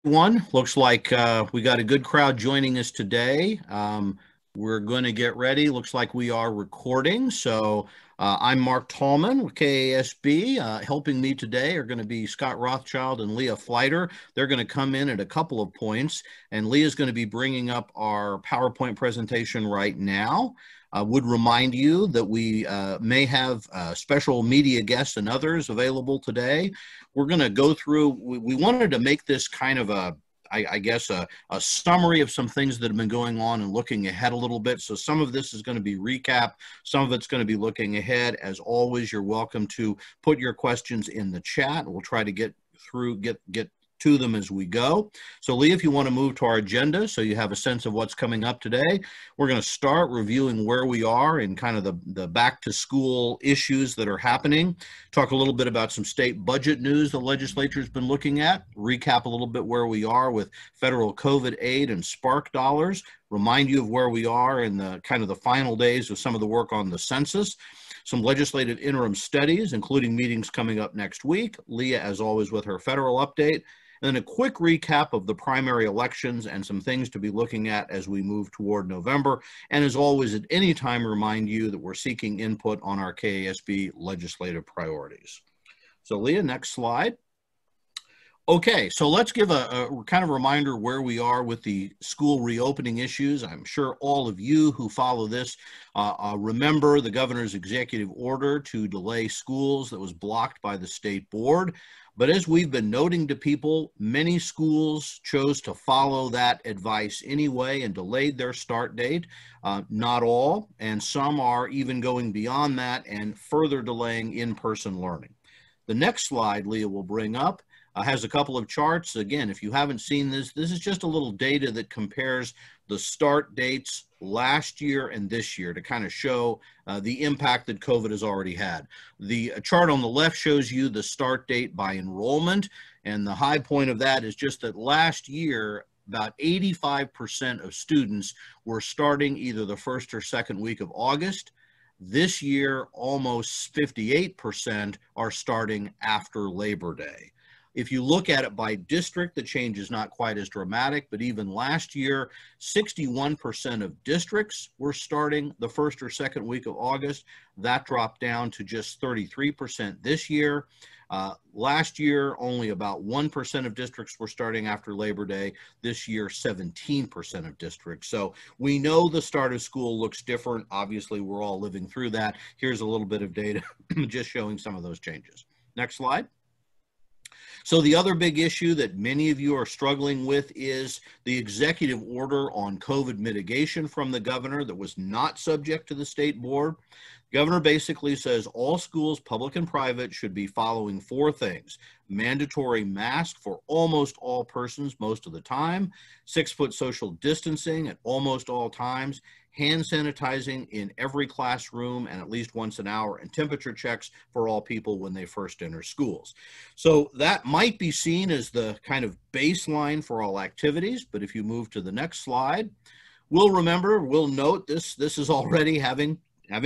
One looks like we got a good crowd joining us today. We're going to get ready. Looks like we are recording. So I'm Mark Tallman with KASB. Helping me today are going to be Scott Rothschild and Leah Fleiter. They're going to come in at a couple of points, and Leah's going to be bringing up our PowerPoint presentation right now. I would remind you that we may have special media guests and others available today. We're going to go through, we wanted to make this kind of I guess, a summary of some things that have been going on and looking ahead a little bit. So some of this is going to be recap. Some of it's going to be looking ahead. As always, you're welcome to put your questions in the chat. We'll try to get to them as we go. So Lee, if you want to move to our agenda so you have a sense of what's coming up today, we're going to start reviewing where we are in kind of the back to school issues that are happening, talk a little bit about some state budget news the legislature's been looking at, recap a little bit where we are with federal COVID aid and SPARK dollars, remind you of where we are in the kind of the final days of some of the work on the census, some legislative interim studies, including meetings coming up next week, Leah, as always, with her federal update, and then a quick recap of the primary elections and some things to be looking at as we move toward November. And as always, at any time, remind you that we're seeking input on our KASB legislative priorities. So Leah, next slide. Okay, so let's give a kind of reminder where we are with the school reopening issues. I'm sure all of you who follow this remember the governor's executive order to delay schools that was blocked by the state board. But as we've been noting to people, many schools chose to follow that advice anyway and delayed their start date. Not all, and some are even going beyond that and further delaying in-person learning. The next slide Leah will bring up has a couple of charts. Again, if you haven't seen this is just a little data that compares the start dates last year and this year to kind of show the impact that COVID has already had. The chart on the left shows you the start date by enrollment, and the high point of that is just that last year, about 85% of students were starting either the first or second week of August. This year, almost 58% are starting after Labor Day. If you look at it by district, the change is not quite as dramatic, but even last year, 61% of districts were starting the first or second week of August. That dropped down to just 33% this year. Last year, only about 1% of districts were starting after Labor Day. This year, 17% of districts. So we know the start of school looks different. Obviously, we're all living through that. Here's a little bit of data just showing some of those changes. Next slide. So the other big issue that many of you are struggling with is the executive order on COVID mitigation from the governor that was not subject to the state board. The governor basically says all schools, public and private, should be following four things: mandatory mask for almost all persons most of the time, 6-foot social distancing at almost all times, hand sanitizing in every classroom and at least once an hour, and temperature checks for all people when they first enter schools. So that might be seen as the kind of baseline for all activities, but if you move to the next slide, we'll note this is already having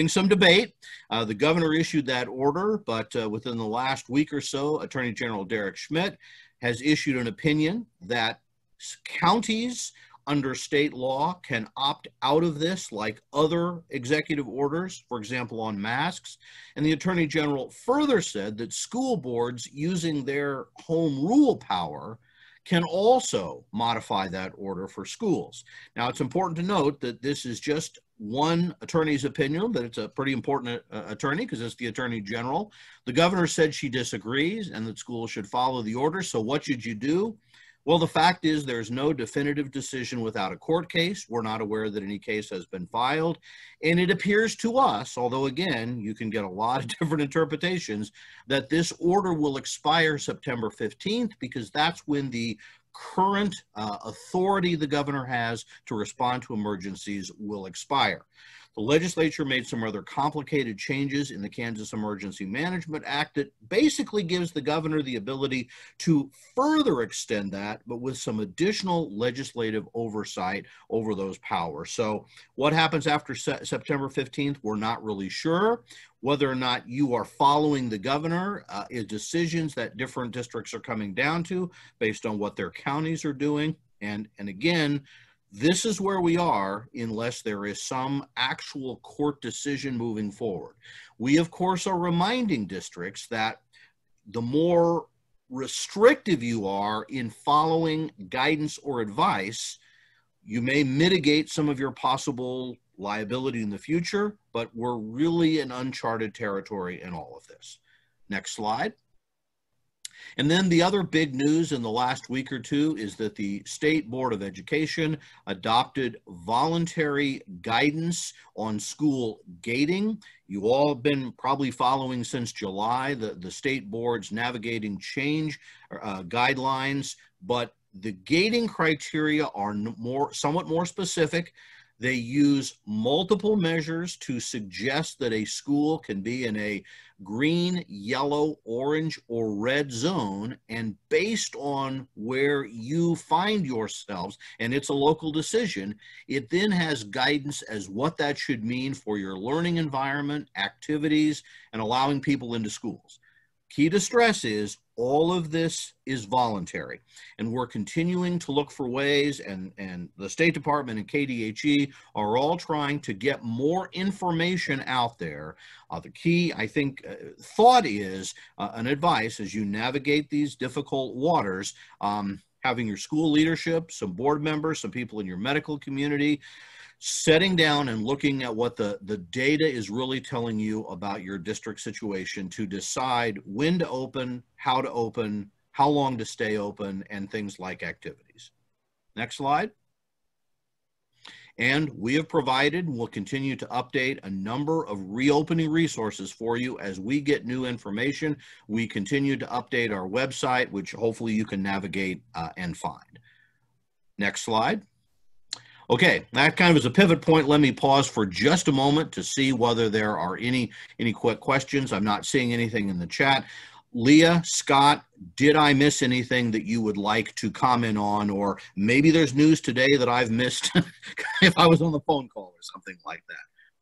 some debate. The governor issued that order, but within the last week or so, Attorney General Derek Schmidt has issued an opinion that counties under state law can opt out of this like other executive orders, for example, on masks. And the Attorney General further said that school boards using their home rule power can also modify that order for schools. Now, it's important to note that this is just one attorney's opinion, but it's a pretty important attorney because it's the Attorney General. The governor said she disagrees and that schools should follow the order. So what should you do? Well, the fact is there's no definitive decision without a court case. We're not aware that any case has been filed. And it appears to us, although again, you can get a lot of different interpretations, that this order will expire September 15th because that's when the current authority the governor has to respond to emergencies will expire. The legislature made some rather complicated changes in the Kansas Emergency Management Act that basically gives the governor the ability to further extend that, but with some additional legislative oversight over those powers. So what happens after September 15th, we're not really sure. Whether or not you are following the governor is decisions that different districts are coming down to based on what their counties are doing. And again, this is where we are unless there is some actual court decision moving forward. We, of course, are reminding districts that the more restrictive you are in following guidance or advice, you may mitigate some of your possible liability in the future, but we're really in uncharted territory in all of this. Next slide. And then the other big news in the last week or two is that the State Board of Education adopted voluntary guidance on school gating. You all have been probably following since July the state board's navigating change guidelines, but the gating criteria are somewhat more specific. They use multiple measures to suggest that a school can be in a green, yellow, orange, or red zone, and based on where you find yourselves, and it's a local decision, it then has guidance as what that should mean for your learning environment, activities, and allowing people into schools. Key to stress is all of this is voluntary, and we're continuing to look for ways, and the State Department and KDHE are all trying to get more information out there. The key, I think, thought is an advice as you navigate these difficult waters, having your school leadership, some board members, some people in your medical community, setting down and looking at what the data is really telling you about your district situation to decide when to open, how long to stay open, and things like activities. Next slide. And we have provided and will continue to update a number of reopening resources for you as we get new information. We continue to update our website, which hopefully you can navigate and find. Next slide. Okay, that kind of is a pivot point. Let me pause for just a moment to see whether there are any quick questions. I'm not seeing anything in the chat. Leah, Scott, did I miss anything that you would like to comment on? Or maybe there's news today that I've missed if I was on the phone call or something like that.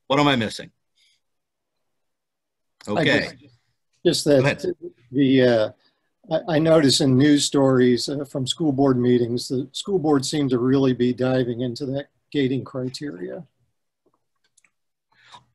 What am I missing? Okay. Just that I notice in news stories from school board meetings, the school board seem to really be diving into that gating criteria.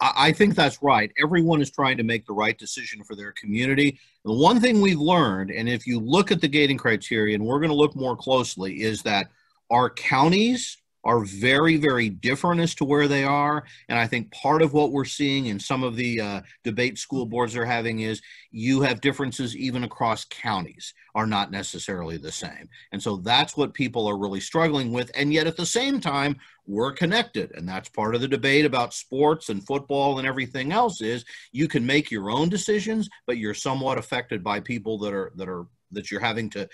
I think that's right. Everyone is trying to make the right decision for their community. The one thing we've learned, and if you look at the gating criteria, and we're going to look more closely, is that our counties are very, very different as to where they are. And I think part of what we're seeing in some of the debate school boards are having is you have differences even across counties are not necessarily the same. And so that's what people are really struggling with. And yet at the same time, we're connected. And that's part of the debate about sports and football and everything else is you can make your own decisions, but you're somewhat affected by people that you're having to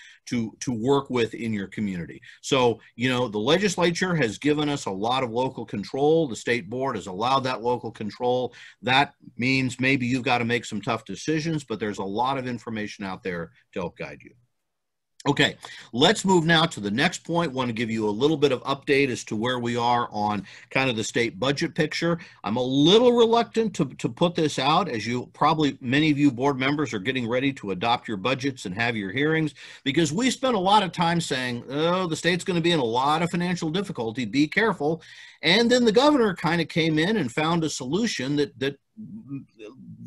work with in your community. So, you know, the legislature has given us a lot of local control. The state board has allowed that local control. That means maybe you've got to make some tough decisions, but there's a lot of information out there to help guide you. Okay, let's move now to the next point. Want to give you a little bit of update as to where we are on kind of the state budget picture. I'm a little reluctant to put this out, as you probably, many of you board members are getting ready to adopt your budgets and have your hearings, because we spent a lot of time saying, oh, the state's going to be in a lot of financial difficulty, be careful. And then the governor kind of came in and found a solution that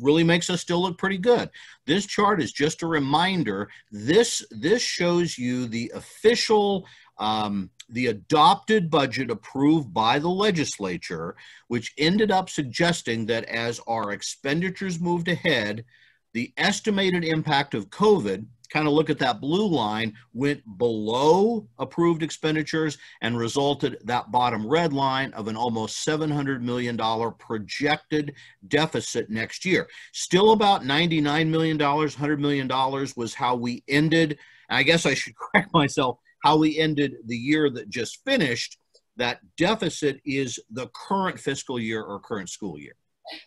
really makes us still look pretty good. This chart is just a reminder. This shows you the official, the adopted budget approved by the legislature, which ended up suggesting that as our expenditures moved ahead, the estimated impact of COVID, kind of look at that blue line, went below approved expenditures and resulted that bottom red line of an almost $700 million projected deficit next year. Still about $99 million, $100 million was how we ended. I guess I should correct myself, how we ended the year that just finished. that deficit is the current fiscal year or current school year.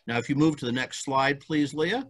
Now, if you move to the next slide, please, Leah,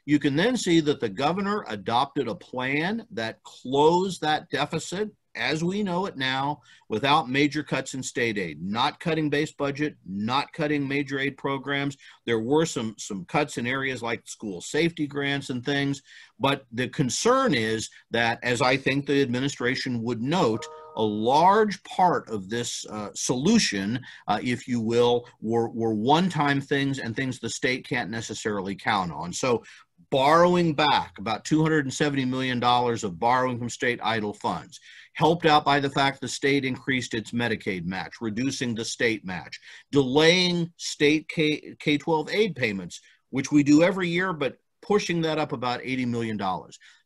you can then see that the governor adopted a plan that closed that deficit as we know it now without major cuts in state aid, not cutting base budget, not cutting major aid programs. There were some cuts in areas like school safety grants and things, but the concern is that, as I think the administration would note, a large part of this solution, if you will, were one-time things and things the state can't necessarily count on. So borrowing back about $270 million of borrowing from state idle funds, helped out by the fact the state increased its Medicaid match, reducing the state match, delaying state K-12 aid payments, which we do every year, but pushing that up about $80 million,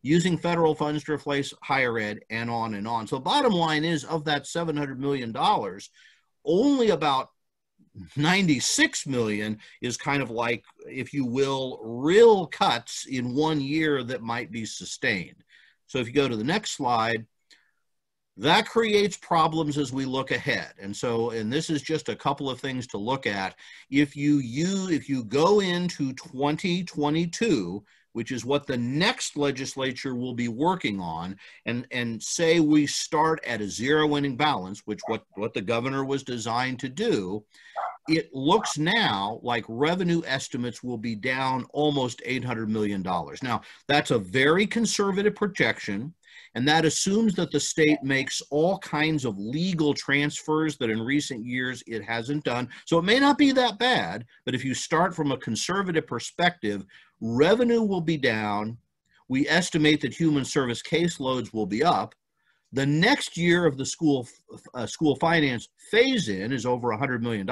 using federal funds to replace higher ed, and on and on. So bottom line is, of that $700 million, only about 96 million is kind of like, if you will, real cuts in one year that might be sustained. So if you go to the next slide, that creates problems as we look ahead. And this is just a couple of things to look at. If you go into 2022, which is what the next legislature will be working on, and say we start at a zero ending balance, which what the governor was designed to do, it looks now like revenue estimates will be down almost $800 million. Now, that's a very conservative projection, and that assumes that the state makes all kinds of legal transfers that in recent years it hasn't done. So it may not be that bad, but if you start from a conservative perspective, revenue will be down. We estimate that human service caseloads will be up. The next year of the school finance phase-in is over $100 million.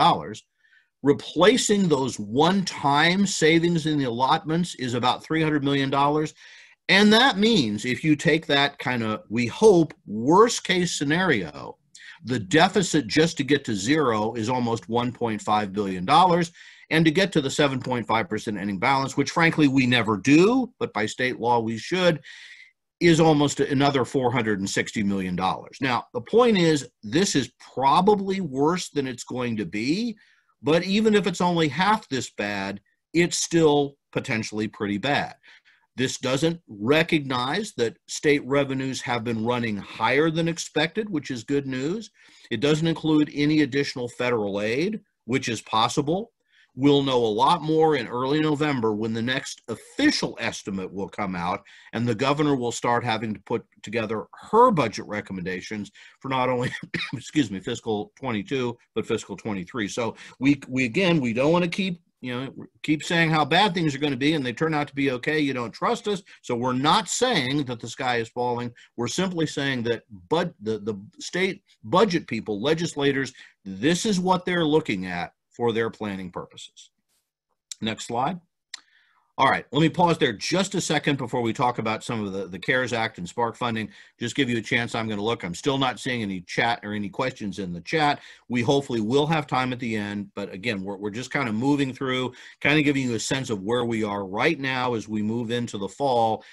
Replacing those one-time savings in the allotments is about $300 million. And that means if you take that kind of, we hope, worst-case scenario, the deficit just to get to zero is almost $1.5 billion. And to get to the 7.5% ending balance, which frankly we never do, but by state law we should, is almost another $460 million. Now, the point is, this is probably worse than it's going to be, but even if it's only half this bad, it's still potentially pretty bad. This doesn't recognize that state revenues have been running higher than expected, which is good news. It doesn't include any additional federal aid, which is possible. We'll know a lot more in early November when the next official estimate will come out, and the governor will start having to put together her budget recommendations for not only, excuse me, fiscal 22, but fiscal 23. So we don't want to keep saying how bad things are going to be, and they turn out to be okay. You don't trust us. So we're not saying that the sky is falling. We're simply saying that the state budget people, legislators, this is what they're looking at for their planning purposes. Next slide. All right, let me pause there just a second before we talk about some of the CARES Act and SPARK funding. Just give you a chance. I'm going to look. I'm still not seeing any chat or any questions in the chat. We hopefully will have time at the end, but again, we're just kind of moving through, kind of giving you a sense of where we are right now as we move into the fall.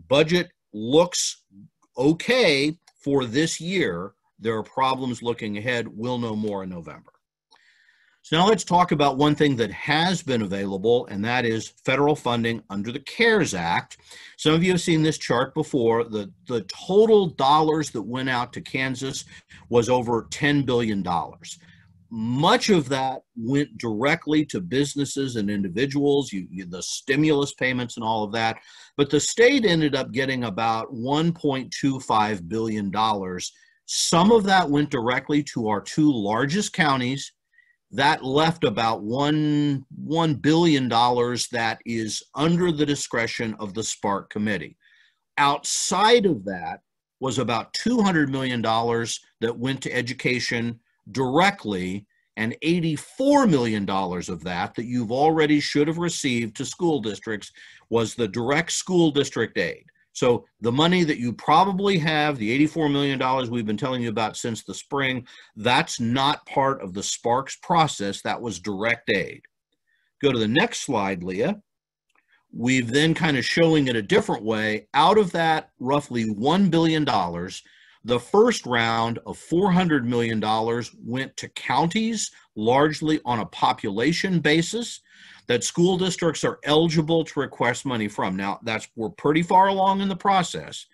Budget looks okay for this year. There are problems looking ahead. We'll know more in November. So now let's talk about one thing that has been available, and that is federal funding under the CARES Act. Some of you have seen this chart before. The total dollars that went out to Kansas was over $10 billion. Much of that went directly to businesses and individuals, the stimulus payments and all of that. But the state ended up getting about $1.25 billion. Some of that went directly to our two largest counties. That left about $1 billion that is under the discretion of the SPARK committee. Outside of that was about $200 million that went to education directly, and $84 million of that you've already should have received to school districts was the direct school district aid. So the money that you probably have, the $84 million we've been telling you about since the spring, that's not part of the SPARK's process. That was direct aid. Go to the next slide, Leah. We've then kind of showing it a different way. Out of that roughly $1 billion, The first round of $400 million went to counties, largely on a population basis, that school districts are eligible to request money from. Now, we're pretty far along in the process,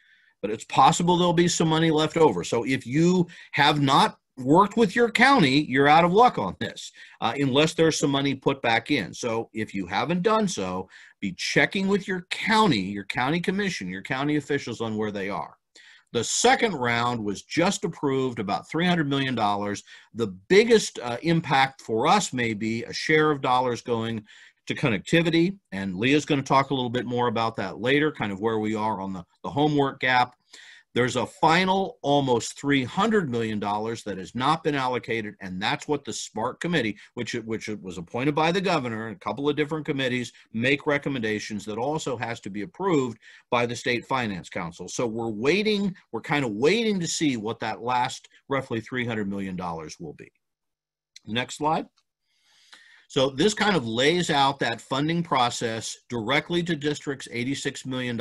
but it's possible there'll be some money left over. So if you have not worked with your county, you're out of luck on this, unless there's some money put back in. So if you haven't done so, be checking with your county commission, your county officials on where they are. The second round was just approved, about $300 million. The biggest impact for us may be a share of dollars going to connectivity, and Leah's going to talk a little bit more about that later, kind of where we are on the homework gap. There's a final almost $300 million that has not been allocated, and that's what the SPARK committee, which was appointed by the governor, and a couple of different committees make recommendations that also has to be approved by the State Finance Council. So we're kind of waiting to see what that last roughly $300 million will be. Next slide. So this kind of lays out that funding process directly to districts, $86 million,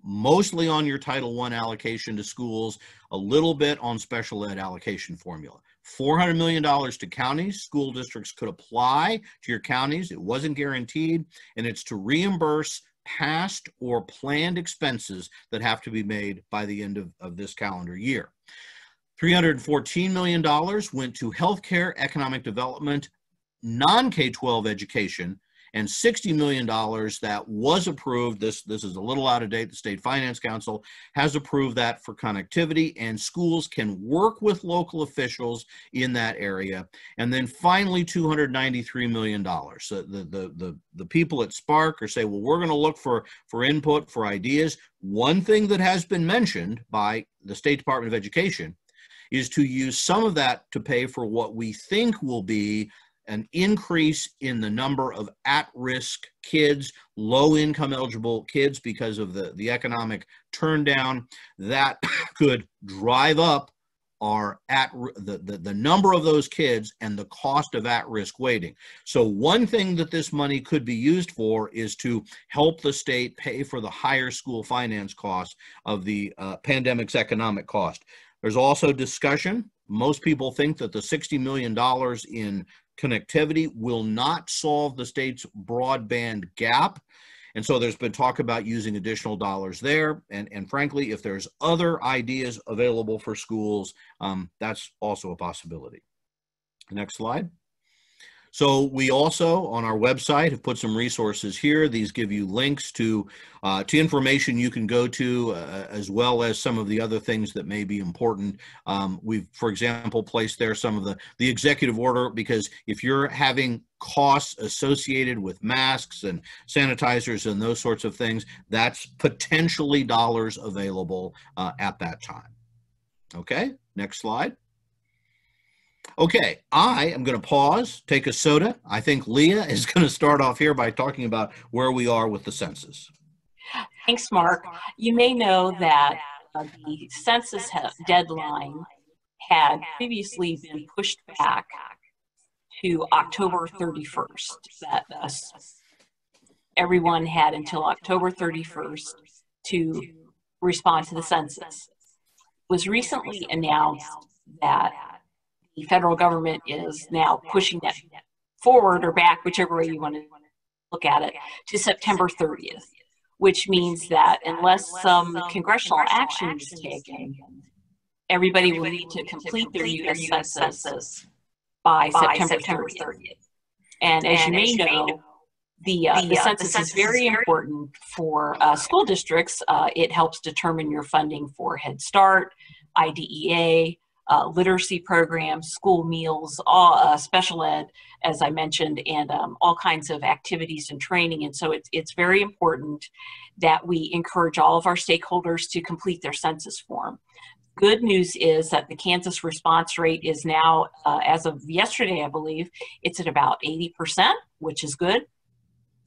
mostly on your Title I allocation to schools, a little bit on special ed allocation formula. $400 million to counties. School districts could apply to your counties. It wasn't guaranteed, and it's to reimburse past or planned expenses that have to be made by the end of this calendar year. $314 million went to healthcare, economic development, non-K-12 education, and $60 million that was approved. This is a little out of date. The State Finance Council has approved that for connectivity, and schools can work with local officials in that area. And then finally, $293 million. So the people at SPARK are saying, well, we're going to look for input, for ideas. One thing that has been mentioned by the State Department of Education is to use some of that to pay for what we think will be an increase in the number of at-risk kids, low-income eligible kids, because of the economic turndown that could drive up the number of those kids and the cost of at-risk waiting. So one thing that this money could be used for is to help the state pay for the higher school finance costs of the pandemic's economic cost. There's also discussion. Most people think that the $60 million in connectivity will not solve the state's broadband gap. And so there's been talk about using additional dollars there. And frankly, if there's other ideas available for schools, that's also a possibility. Next slide. So we also, on our website, have put some resources here. These give you links to information you can go to, as well as some of the other things that may be important. We've, for example, placed there some of the executive order, because if you're having costs associated with masks and sanitizers and those sorts of things, that's potentially dollars available at that time. Okay, next slide. Okay, I am going to pause, take a soda. I think Leah is going to start off here by talking about where we are with the census. Thanks, Mark. You may know that the census deadline had previously been pushed back to October 31st. That everyone had until October 31st to respond to the census. It was recently announced that the federal government is now pushing that forward or back, whichever way you want to look at it, to September 30th, which means that unless some congressional action is taken, everybody will need to complete their U.S. census by September 30th. And as you may know, the census is very important for school districts. It helps determine your funding for Head Start, IDEA, literacy programs, school meals, all special ed, as I mentioned, and all kinds of activities and training. And so it's very important that we encourage all of our stakeholders to complete their census form. Good news is that the Kansas response rate is now, as of yesterday, I believe, it's at about 80%, which is good.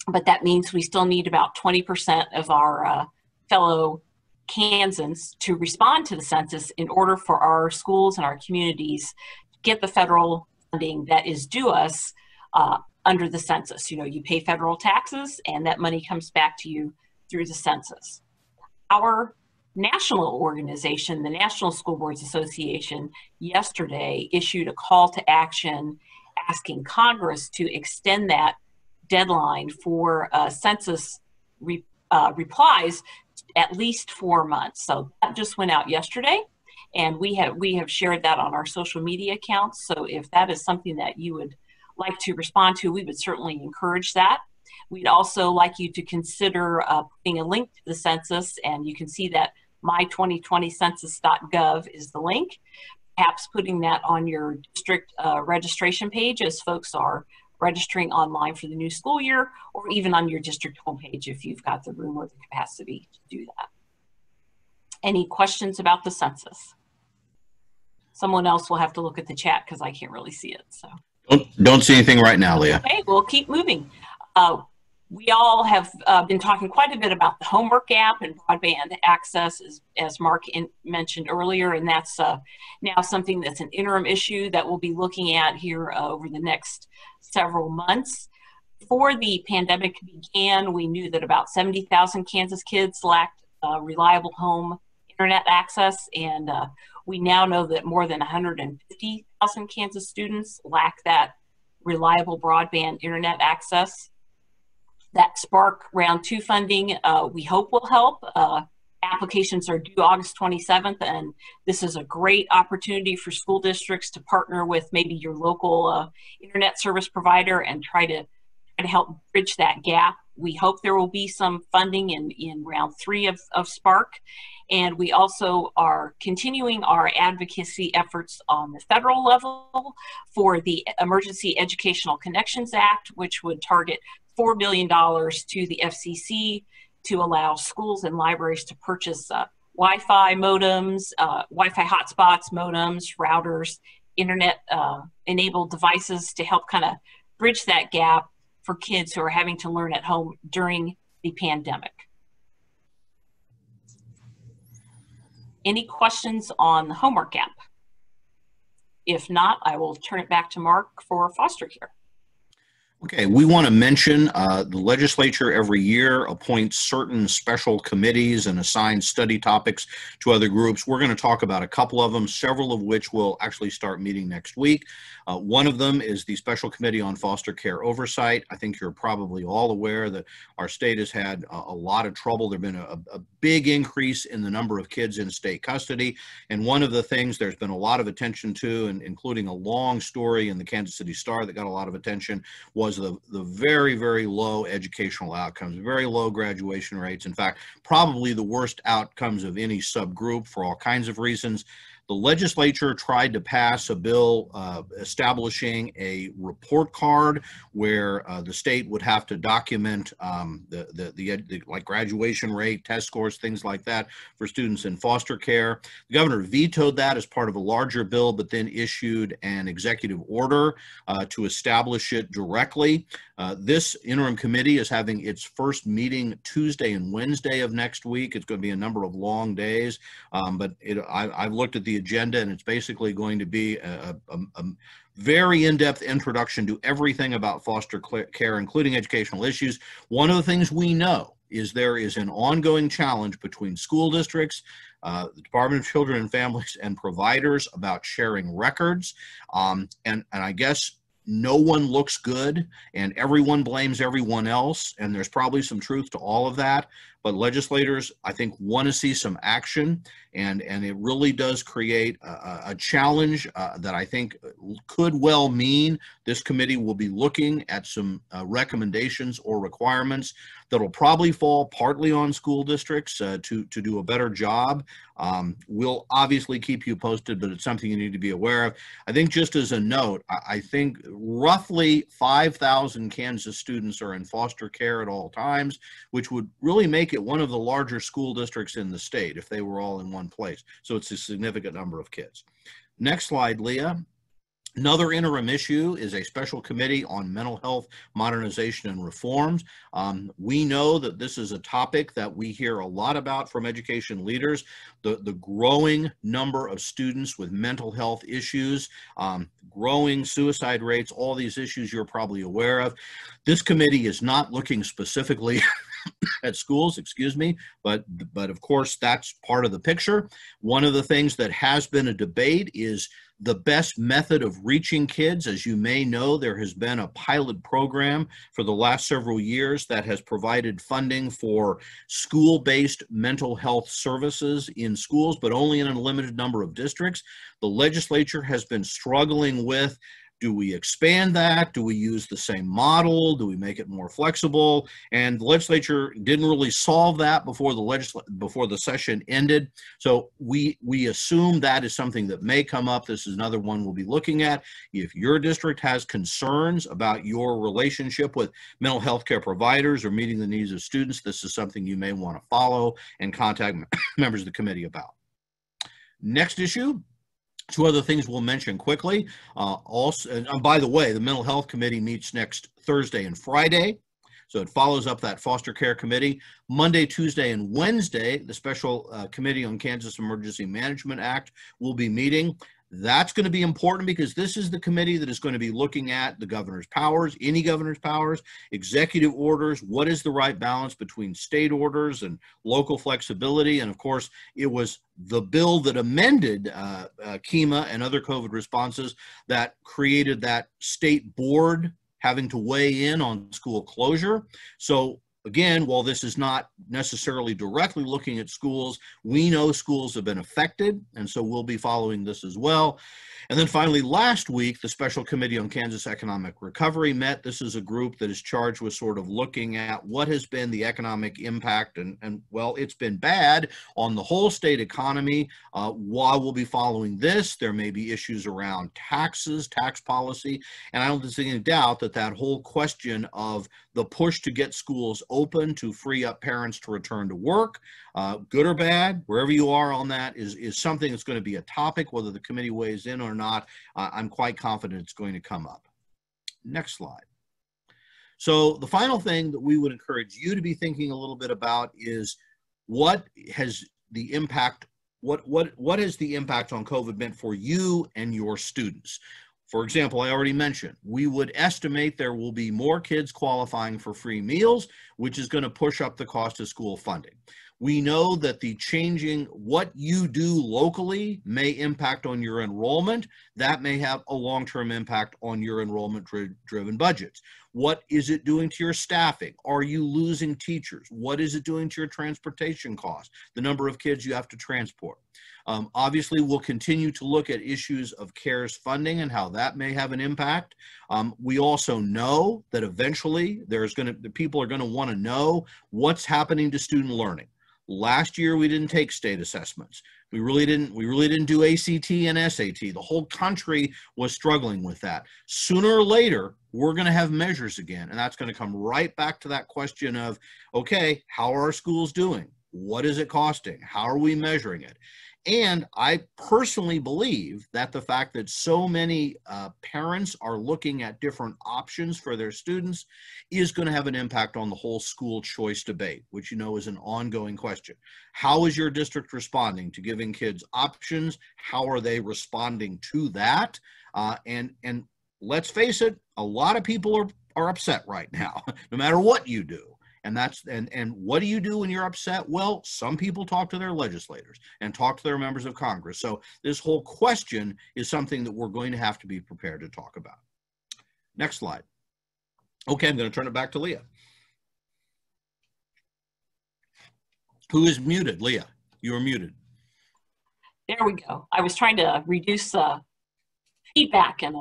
But that means we still need about 20% of our fellow Kansans to respond to the census in order for our schools and our communities to get the federal funding that is due us under the census. You know, you pay federal taxes and that money comes back to you through the census. Our national organization, the National School Boards Association, yesterday issued a call to action asking Congress to extend that deadline for census replies at least 4 months. So that just went out yesterday, and we have shared that on our social media accounts. So if that is something that you would like to respond to, we would certainly encourage that. We'd also like you to consider putting a link to the census, and you can see that my2020census.gov is the link. Perhaps putting that on your district registration page as folks are registering online for the new school year, or even on your district homepage if you've got the room or the capacity to do that. Any questions about the census? Someone else will have to look at the chat because I can't really see it. So don't see anything right now, Leah. Okay, we'll keep moving. We all have been talking quite a bit about the homework app and broadband access, as Mark mentioned earlier, and that's now something that's an interim issue that we'll be looking at here over the next several months. Before the pandemic began, we knew that about 70,000 Kansas kids lacked reliable home internet access, and we now know that more than 150,000 Kansas students lack that reliable broadband internet access. That SPARK Round 2 funding, we hope will help. Applications are due August 27th, and this is a great opportunity for school districts to partner with maybe your local internet service provider and try to help bridge that gap. We hope there will be some funding in Round 3 of SPARK, and we also are continuing our advocacy efforts on the federal level for the Emergency Educational Connections Act, which would target $4 billion to the FCC to allow schools and libraries to purchase Wi-Fi modems, Wi-Fi hotspots, modems, routers, internet-enabled devices to help kind of bridge that gap for kids who are having to learn at home during the pandemic. Any questions on the homework app? If not, I will turn it back to Mark for foster care. Okay, we want to mention the legislature every year appoints certain special committees and assigns study topics to other groups. We're going to talk about a couple of them, several of which will actually start meeting next week. One of them is the Special Committee on Foster Care Oversight. I think you're probably all aware that our state has had a lot of trouble. There's been a big increase in the number of kids in state custody, and one of the things there's been a lot of attention to, and including a long story in the Kansas City Star that got a lot of attention, was the very, very low educational outcomes, very low graduation rates. In fact, probably the worst outcomes of any subgroup for all kinds of reasons. The legislature tried to pass a bill establishing a report card where the state would have to document like graduation rate, test scores, things like that for students in foster care. The governor vetoed that as part of a larger bill, but then issued an executive order to establish it directly. This interim committee is having its first meeting Tuesday and Wednesday of next week. It's going to be a number of long days, but I've looked at the agenda, and it's basically going to be a very in-depth introduction to everything about foster care, including educational issues. One of the things we know is there is an ongoing challenge between school districts, the Department of Children and Families, and providers about sharing records. And I guess no one looks good and everyone blames everyone else, and there's probably some truth to all of that, but legislators, I think, want to see some action, and it really does create a challenge that I think could well mean this committee will be looking at some recommendations or requirements that will probably fall partly on school districts to do a better job. We'll obviously keep you posted, but it's something you need to be aware of. I think, just as a note, I think roughly 5,000 Kansas students are in foster care at all times, which would really make it one of the larger school districts in the state if they were all in one place. So it's a significant number of kids. Next slide, Leah. Another interim issue is a special committee on mental health modernization and reforms. We know that this is a topic that we hear a lot about from education leaders, the growing number of students with mental health issues, growing suicide rates, all these issues you're probably aware of. This committee is not looking specifically at schools, excuse me, but of course that's part of the picture. One of the things that has been a debate is the best method of reaching kids. As you may know, there has been a pilot program for the last several years that has provided funding for school-based mental health services in schools, but only in a limited number of districts. The legislature has been struggling with, do we expand that? Do we use the same model? Do we make it more flexible? And the legislature didn't really solve that before the session ended. So we assume that is something that may come up. This is another one we'll be looking at. If your district has concerns about your relationship with mental health care providers or meeting the needs of students, this is something you may want to follow and contact members of the committee about. Next issue. Two other things we'll mention quickly. And by the way, the Mental Health Committee meets next Thursday and Friday. So it follows up that foster care committee. Monday, Tuesday, and Wednesday, the Special Committee on Kansas Emergency Management Act will be meeting. That's going to be important because this is the committee that is going to be looking at the governor's powers, any governor's powers, executive orders, what is the right balance between state orders and local flexibility. And of course, it was the bill that amended KEMA and other COVID responses that created that state board having to weigh in on school closure. So again, while this is not necessarily directly looking at schools, we know schools have been affected, and so we'll be following this as well. And then finally, last week, the Special Committee on Kansas Economic Recovery met. This is a group that is charged with sort of looking at what has been the economic impact, and well, it's been bad on the whole state economy. While we'll be following this, there may be issues around taxes, tax policy, and I don't think there's any doubt that that whole question of the push to get schools open to free up parents to return to work, good or bad, wherever you are on that, is something that's going to be a topic, whether the committee weighs in or not. I'm quite confident it's going to come up. Next slide. So the final thing that we would encourage you to be thinking a little bit about is what has the impact on COVID meant for you and your students? For example, I already mentioned, we would estimate there will be more kids qualifying for free meals, which is going to push up the cost of school funding. We know that the changing what you do locally may impact on your enrollment. That may have a long-term impact on your enrollment-driven budgets. What is it doing to your staffing? Are you losing teachers? What is it doing to your transportation costs? The number of kids you have to transport. Obviously, we'll continue to look at issues of CARES funding and how that may have an impact. We also know that eventually people are going to want to know what's happening to student learning. Last year, we didn't take state assessments. We really didn't do ACT and SAT. The whole country was struggling with that. Sooner or later, we're going to have measures again, and that's going to come right back to that question of, okay, how are our schools doing? What is it costing? How are we measuring it? And I personally believe that the fact that so many parents are looking at different options for their students is going to have an impact on the whole school choice debate, which you know is an ongoing question. How is your district responding to giving kids options? How are they responding to that? And let's face it, a lot of people are upset right now, no matter what you do. And what do you do when you're upset? Well, some people talk to their legislators and talk to their members of Congress. So this whole question is something that we're going to have to be prepared to talk about. Next slide. Okay, I'm going to turn it back to Leah. Who is muted? Leah, you are muted. There we go. I was trying to reduce feedback and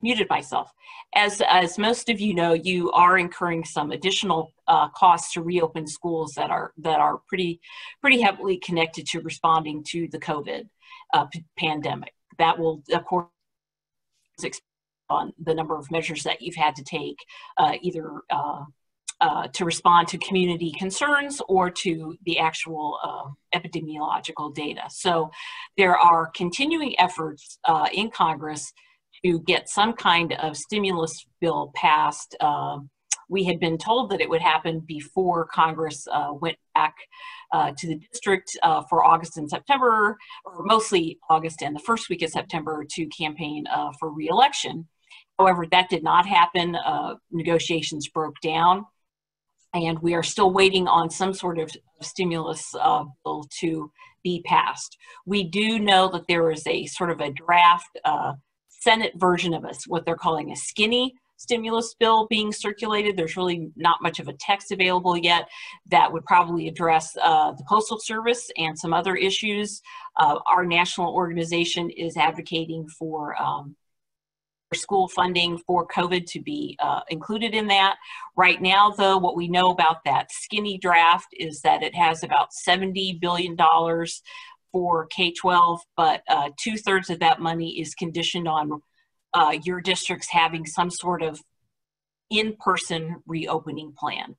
muted myself. As most of you know, you are incurring some additional costs to reopen schools that are pretty heavily connected to responding to the COVID pandemic. That will, of course, expand on the number of measures that you've had to take, either to respond to community concerns or to the actual epidemiological data. So there are continuing efforts in Congress to get some kind of stimulus bill passed. We had been told that it would happen before Congress went back to the district for August and September, or mostly August and the first week of September, to campaign for re-election. However, that did not happen. Negotiations broke down. and we are still waiting on some sort of stimulus bill to be passed. We do know that there is a sort of a draft Senate version of what they're calling a skinny stimulus bill being circulated. There's really not much of a text available yet that would probably address the Postal Service and some other issues. Our national organization is advocating for school funding for COVID to be included in that. Right now, though, what we know about that skinny draft is that it has about $70 billion for K-12, but 2/3 of that money is conditioned on your districts having some sort of in-person reopening plan.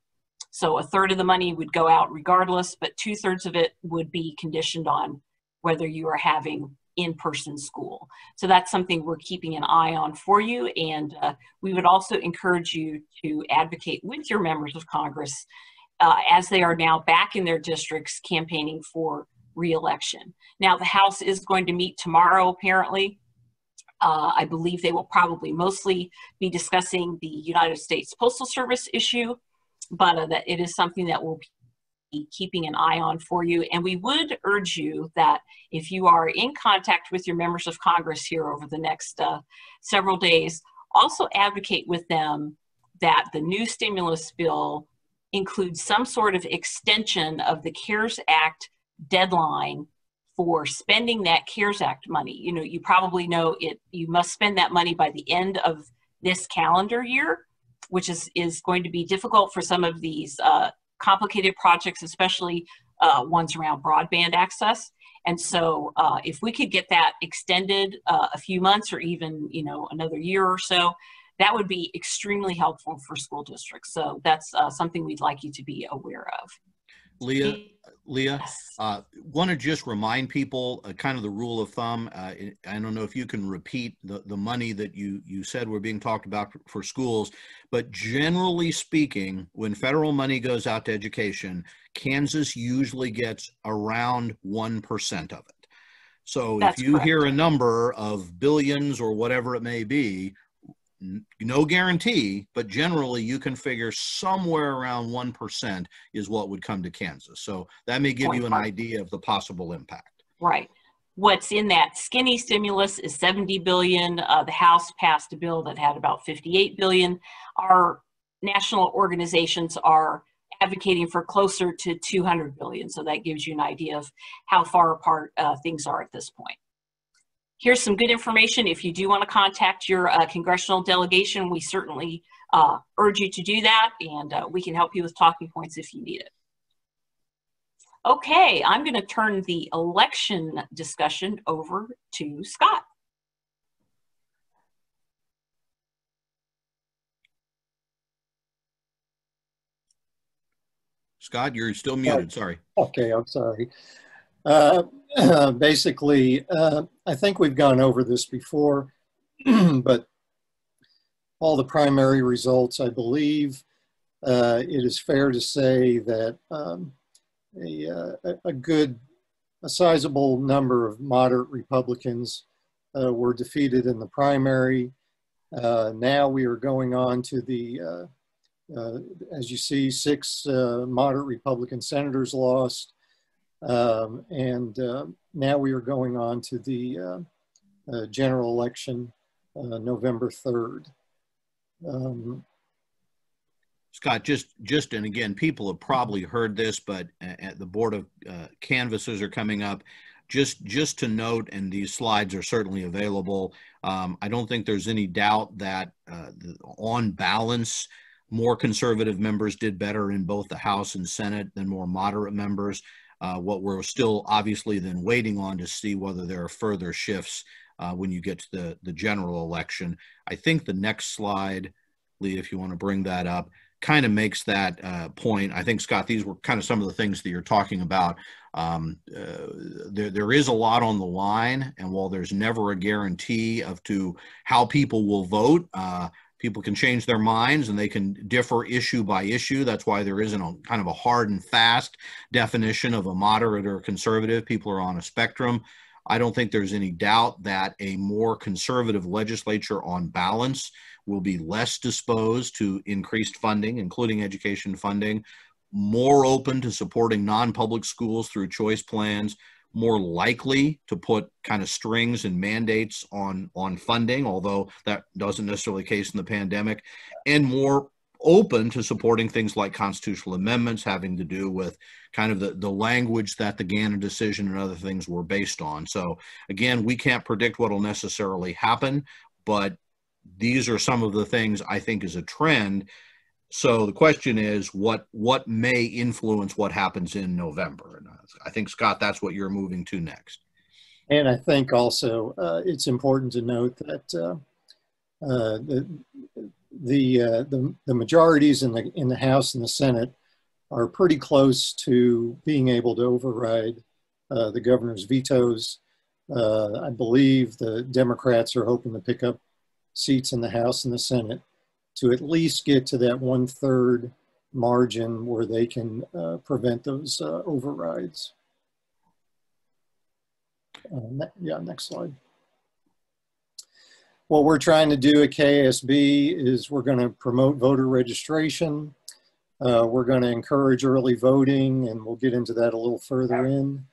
So 1/3 of the money would go out regardless, but 2/3 of it would be conditioned on whether you are having in-person school. So that's something we're keeping an eye on for you, and we would also encourage you to advocate with your members of Congress as they are now back in their districts campaigning for re-election. Now, the House is going to meet tomorrow, apparently. I believe they will probably mostly be discussing the United States Postal Service issue, but that it is something that we'll be keeping an eye on for you. And we would urge you that if you are in contact with your members of Congress here over the next several days, also advocate with them that the new stimulus bill includes some sort of extension of the CARES Act deadline for spending that CARES Act money. You know, you probably know you must spend that money by the end of this calendar year, which is going to be difficult for some of these complicated projects, especially ones around broadband access. And so if we could get that extended a few months or even, another year or so, that would be extremely helpful for school districts. So that's something we'd like you to be aware of. Leah, yes. Want to just remind people kind of the rule of thumb. I don't know if you can repeat the money that you said were being talked about for schools, but generally speaking, when federal money goes out to education, Kansas usually gets around 1% of it. So That's if you correct. hear a number of billions or whatever it may be, no guarantee, but generally you can figure somewhere around 1% is what would come to Kansas. So that may give you an idea of the possible impact. Right. What's in that skinny stimulus is $70 billion. The House passed a bill that had about $58 billion. Our national organizations are advocating for closer to $200 billion. So that gives you an idea of how far apart things are at this point. Here's some good information. If you do want to contact your congressional delegation, we certainly urge you to do that, and we can help you with talking points if you need it. Okay, I'm going to turn the election discussion over to Scott. Scott, you're still muted, sorry. Okay, I'm sorry. Basically, I think we've gone over this before, but all the primary results, I believe, it is fair to say that a sizable number of moderate Republicans were defeated in the primary. Now we are going on to the, as you see, 6 moderate Republican senators lost. Now we are going on to the general election, November 3rd. Scott, just, and again, people have probably heard this, but the Board of Canvassers are coming up. Just to note, and these slides are certainly available, I don't think there's any doubt that on balance, more conservative members did better in both the House and Senate than more moderate members. What we're still obviously then waiting on to see whether there are further shifts when you get to the general election. I think the next slide, Lee, if you want to bring that up, kind of makes that point. I think, Scott, these were kind of some of the things that you're talking about. There is a lot on the line, and while there's never a guarantee to how people will vote, people can change their minds and they can differ issue by issue. That's why there isn't a kind of a hard and fast definition of a moderate or conservative. People are on a spectrum. I don't think there's any doubt that a more conservative legislature on balance will be less disposed to increased funding, including education funding, more open to supporting non-public schools through choice plans, more likely to put kind of strings and mandates on funding, although that wasn't necessarily the case in the pandemic, and more open to supporting things like constitutional amendments having to do with kind of the language that the Gannon decision and other things were based on. So again, we can't predict what will necessarily happen, but these are some of the things I think is a trend. So the question is, what may influence what happens in November? And I think, Scott, that's what you're moving to next. And I think also it's important to note that the majorities in the House and the Senate are pretty close to being able to override the governor's vetoes. I believe the Democrats are hoping to pick up seats in the House and the Senate to at least get to that 1/3 margin where they can prevent those overrides. Next slide. What we're trying to do at KASB is we're going to promote voter registration. We're going to encourage early voting, and we'll get into that a little further in.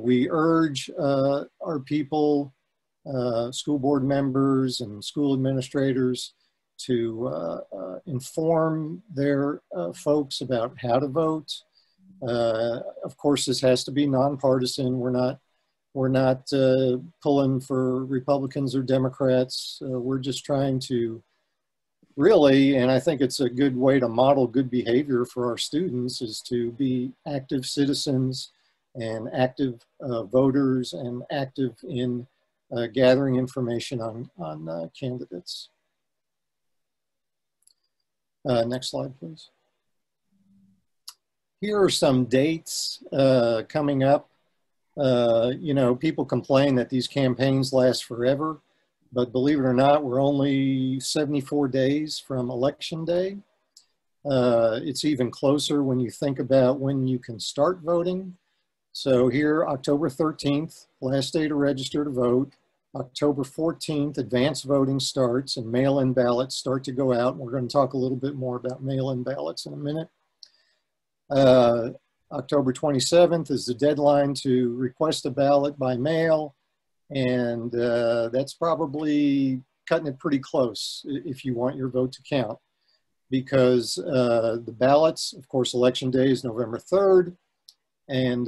We urge our people, school board members and school administrators, to inform their folks about how to vote. Of course, this has to be nonpartisan. We're not pulling for Republicans or Democrats. We're just trying to really, and I think it's a good way to model good behavior for our students, is to be active citizens and active voters and active in gathering information on candidates. Next slide, please. Here are some dates coming up. You know, people complain that these campaigns last forever, but believe it or not, we're only 74 days from Election Day. It's even closer when you think about when you can start voting. So here, October 13th, last day to register to vote. October 14th, advance voting starts and mail-in ballots start to go out. We're going to talk a little bit more about mail-in ballots in a minute. October 27th is the deadline to request a ballot by mail, and that's probably cutting it pretty close if you want your vote to count, because the ballots, of course, Election Day is November 3rd, and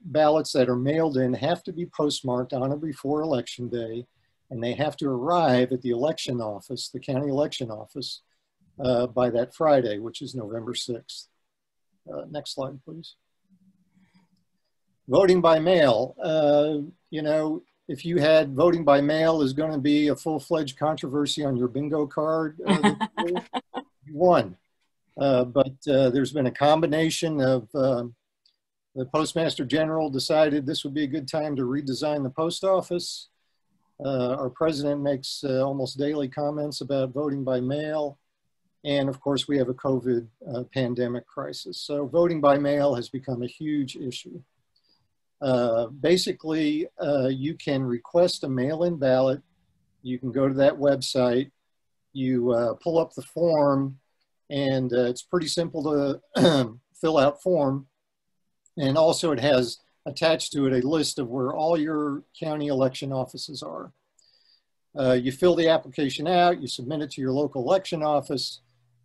ballots that are mailed in have to be postmarked on or before Election Day, and they have to arrive at the election office, the county election office, by that Friday, which is November 6th. Next slide, please. Voting by mail. You know, if you had voting by mail is going to be a full-fledged controversy on your bingo card, you won. But there's been a combination of the Postmaster General decided this would be a good time to redesign the post office. Our president makes almost daily comments about voting by mail. And of course, we have a COVID pandemic crisis. So voting by mail has become a huge issue. Basically, you can request a mail-in ballot. You can go to that website, you pull up the form, and it's pretty simple to fill out form. And also it has attached to it a list of where all your county election offices are. You fill the application out, you submit it to your local election office,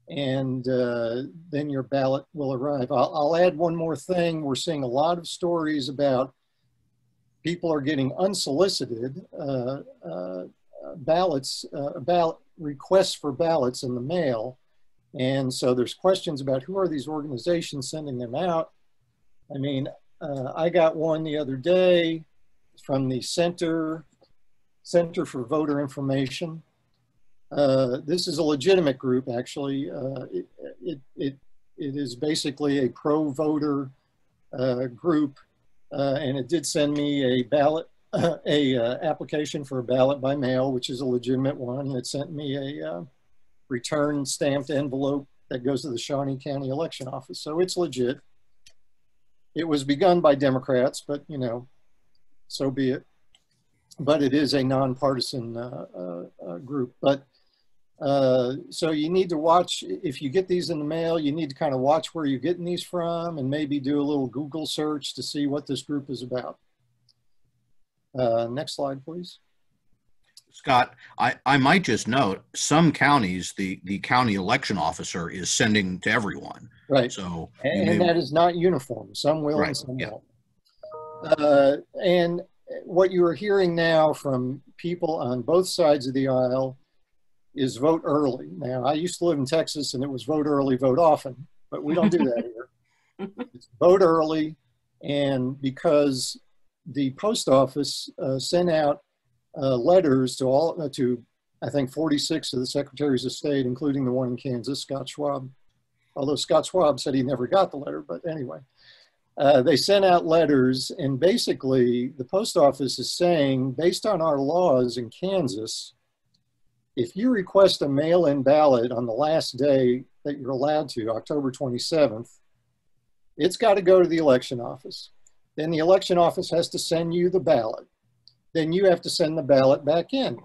and then your ballot will arrive. I'll add one more thing. We're seeing a lot of stories about people are getting unsolicited ballots, ballot requests for ballots in the mail. And so there's questions about who are these organizations sending them out. I mean, I got one the other day from the Center for Voter Information. This is a legitimate group, actually. It is basically a pro-voter group, and it did send me a ballot, application for a ballot by mail, which is a legitimate one. It sent me a return stamped envelope that goes to the Shawnee County Election Office, so it's legit. It was begun by Democrats, but you know, so be it. But it is a nonpartisan group. But so you need to watch, if you get these in the mail, you need to kind of watch where you're getting these from and maybe do a little Google search to see what this group is about. Next slide, please. Scott, I might just note, some counties, the county election officer is sending to everyone. Right. So and that is not uniform. Some will and some won't. And what you are hearing now from people on both sides of the aisle is vote early. Now, I used to live in Texas and it was vote early, vote often, but we don't do that here. It's vote early, and because the post office sent out letters to I think 46 of the secretaries of state, including the one in Kansas, Scott Schwab. Although Scott Schwab said he never got the letter, but anyway. They sent out letters, and basically the post office is saying, based on our laws in Kansas, if you request a mail-in ballot on the last day that you're allowed to, October 27th, it's got to go to the election office. Then the election office has to send you the ballot. Then you have to send the ballot back in.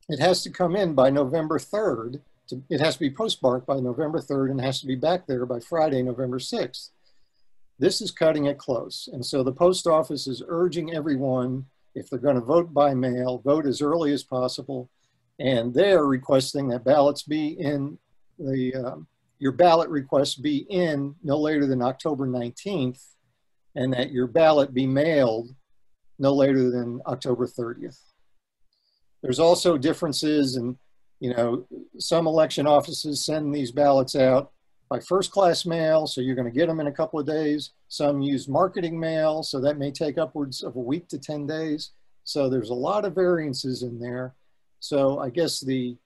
It has to come in by November 3rd. It has to be postmarked by November 3rd and has to be back there by Friday, November 6th. This is cutting it close. And so the post office is urging everyone, if they're going to vote by mail, vote as early as possible. And they're requesting that ballots be in your ballot request be in no later than October 19th, and that your ballot be mailed no later than October 30th. There's also differences in, some election offices send these ballots out by first-class mail, so you're going to get them in a couple of days. Some use marketing mail, so that may take upwards of a week to 10 days. So there's a lot of variances in there. So I guess the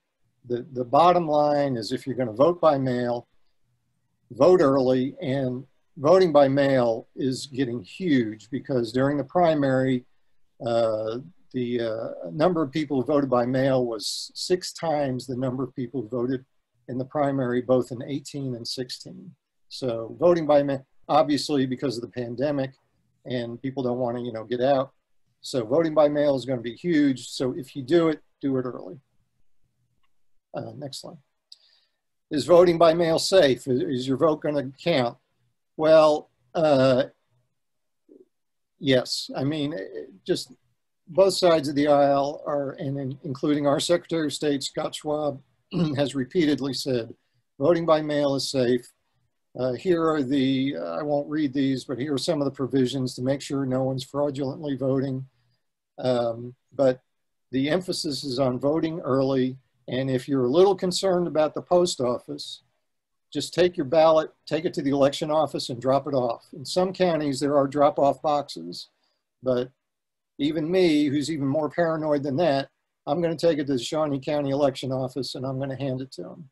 bottom line is, if you're going to vote by mail, vote early. And voting by mail is getting huge, because during the primary, the number of people who voted by mail was 6 times the number of people who voted in the primary, both in 18 and 16. So voting by mail, obviously because of the pandemic and people don't want to, get out. So voting by mail is going to be huge. So if you do it early. Next slide. Is voting by mail safe? Is your vote going to count? Well, yes. I mean, just both sides of the aisle are, and including our Secretary of State, Scott Schwab, has repeatedly said, voting by mail is safe. Here are the, I won't read these, but here are some of the provisions to make sure no one's fraudulently voting. But the emphasis is on voting early. And if you're a little concerned about the post office, just take your ballot, take it to the election office and drop it off. In some counties, there are drop-off boxes, but even me, who's even more paranoid than that, I'm going to take it to the Shawnee County election office and I'm going to hand it to them.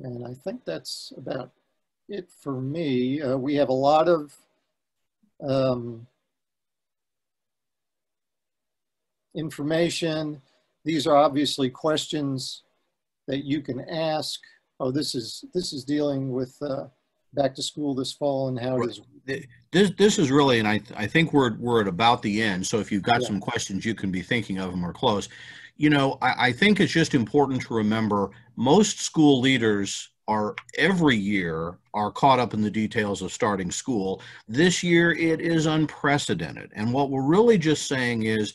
And I think that's about it for me. We have a lot of information. These are obviously questions that you can ask. Oh, this is dealing with back to school this fall and how it is. This is really, and I think we're at about the end. So if you've got some questions, you can be thinking of them or close. I think it's just important to remember, most school leaders every year are caught up in the details of starting school. This year it is unprecedented. And what we're really just saying is,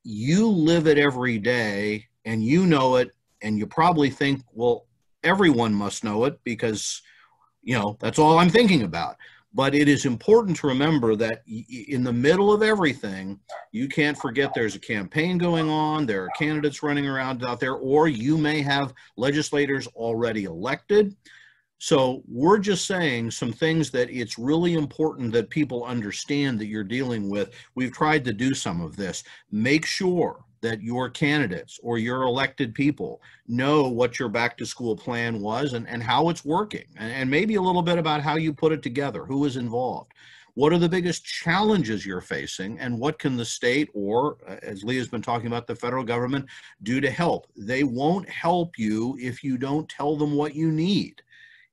you live it every day and you know it, and you probably think, well, everyone must know it because, that's all I'm thinking about. But it is important to remember that in the middle of everything, you can't forget there's a campaign going on, there are candidates running around out there, or you may have legislators already elected. So we're just saying some things that it's really important that people understand that you're dealing with. We've tried to do some of this. Make sure that your candidates or your elected people know what your back to school plan was and how it's working, and maybe a little bit about how you put it together, who is involved. What are the biggest challenges you're facing, and what can the state or, as Leah's been talking about, the federal government do to help? They won't help you if you don't tell them what you need.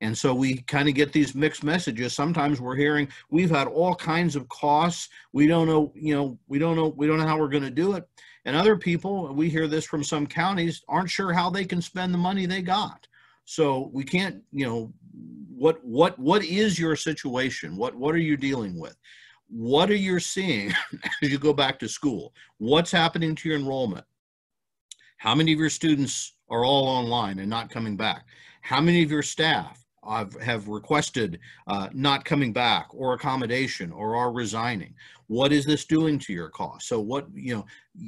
And so we kind of get these mixed messages. Sometimes we're hearing we've had all kinds of costs. We don't know, we don't know how we're going to do it. And other people, we hear this from some counties, aren't sure how they can spend the money they got. So we can't, what is your situation? What are you dealing with? What are you seeing as you go back to school? What's happening to your enrollment? How many of your students are all online and not coming back? How many of your staff have requested not coming back or accommodation or are resigning? What is this doing to your cost? So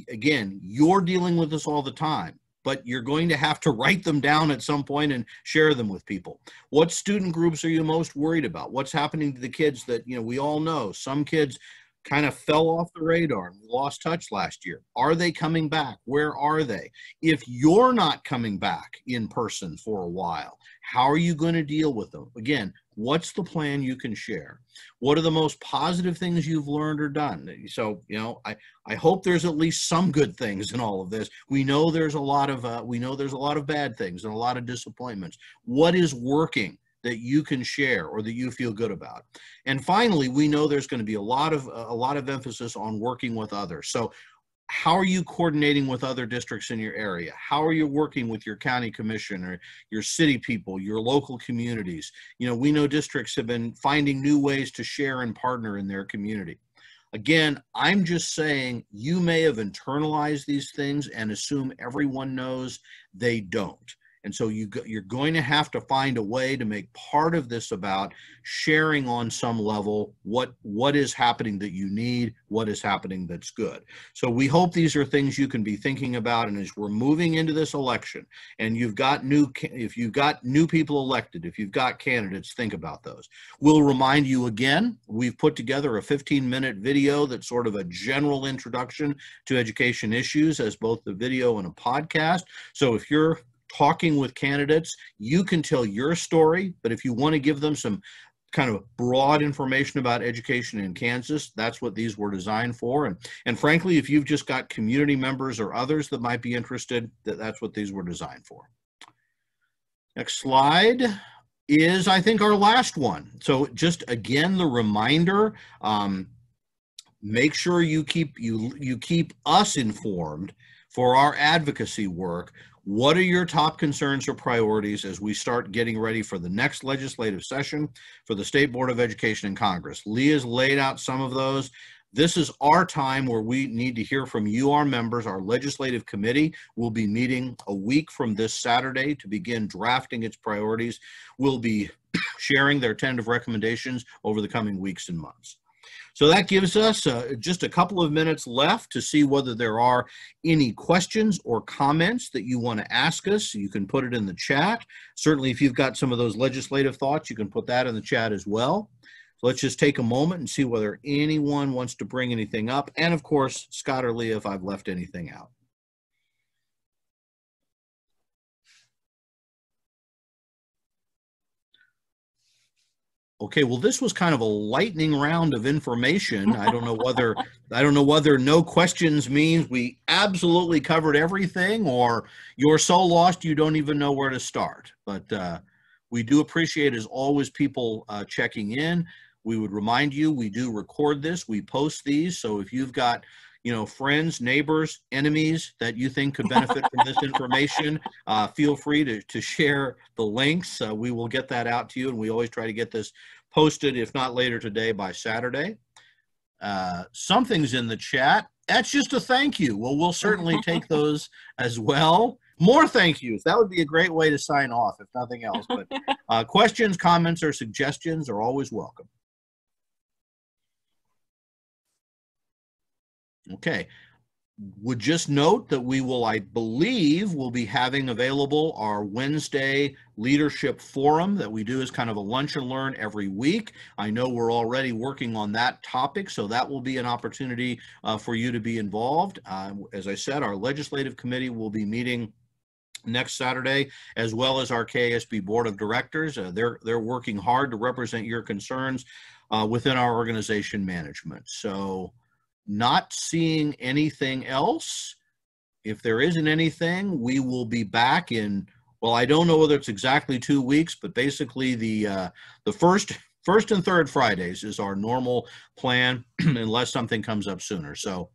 again, you're dealing with this all the time, but you're going to have to write them down at some point and share them with people. What student groups are you most worried about? What's happening to the kids that, we all know some kids kind of fell off the radar and lost touch last year. Are they coming back? Where are they? If you're not coming back in person for a while, how are you going to deal with them? Again, what's the plan you can share? What are the most positive things you've learned or done? So, I hope there's at least some good things in all of this. We know there's a lot of bad things and a lot of disappointments. What is working that you can share or that you feel good about? And finally, we know there's going to be a lot of emphasis on working with others. So how are you coordinating with other districts in your area? How are you working with your county commission or your city people, your local communities? We know districts have been finding new ways to share and partner in their community. Again, I'm just saying you may have internalized these things and assume everyone knows. They don't. And so you're going to have to find a way to make part of this about sharing on some level what is happening that you need, what is happening that's good. So we hope these are things you can be thinking about. And as we're moving into this election and if you've got new people elected, if you've got candidates, think about those. We'll remind you again, we've put together a 15-minute video that's sort of a general introduction to education issues as both the video and a podcast. So if you're talking with candidates, you can tell your story, but if you want to give them some kind of broad information about education in Kansas, that's what these were designed for. And frankly, if you've just got community members or others that might be interested, that's what these were designed for. Next slide is, I think, our last one. So just again, the reminder, make sure you keep us informed for our advocacy work. What are your top concerns or priorities as we start getting ready for the next legislative session for the State Board of Education and Congress? Leah's laid out some of those. This is our time where we need to hear from you, our members. Our legislative committee will be meeting a week from this Saturday to begin drafting its priorities. We'll be sharing their tentative recommendations over the coming weeks and months. So that gives us just a couple of minutes left to see whether there are any questions or comments that you want to ask us. You can put it in the chat. Certainly, if you've got some of those legislative thoughts, you can put that in the chat as well. So let's just take a moment and see whether anyone wants to bring anything up. And of course, Scott or Leah, if I've left anything out. Okay, well, this was kind of a lightning round of information. I don't know whether no questions means we absolutely covered everything, or you're so lost you don't even know where to start. But we do appreciate, as always, people checking in. We would remind you, we do record this, we post these. So if you've got friends, neighbors, enemies that you think could benefit from this information, feel free to share the links. We will get that out to you, and we always try to get this posted, if not later today, by Saturday. Something's in the chat. That's just a thank you. Well, we'll certainly take those as well. More thank yous. That would be a great way to sign off, if nothing else. But questions, comments, or suggestions are always welcome. Okay, would just note that we will, I believe, will be having available our Wednesday leadership forum that we do as kind of a lunch and learn every week. I know we're already working on that topic, so that will be an opportunity for you to be involved. As I said, our legislative committee will be meeting next Saturday, as well as our KASB Board of Directors. They're working hard to represent your concerns within our organization management. So, not seeing anything else. If there isn't anything, we will be back in well, I don't know whether it's exactly 2 weeks, but basically the first and third Fridays is our normal plan unless something comes up sooner. So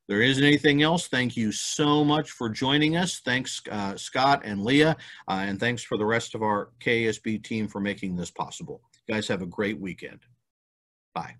there isn't anything else. Thank you so much for joining us. Thanks, Scott and Leah, and thanks for the rest of our KASB team for making this possible. You guys have a great weekend. Bye.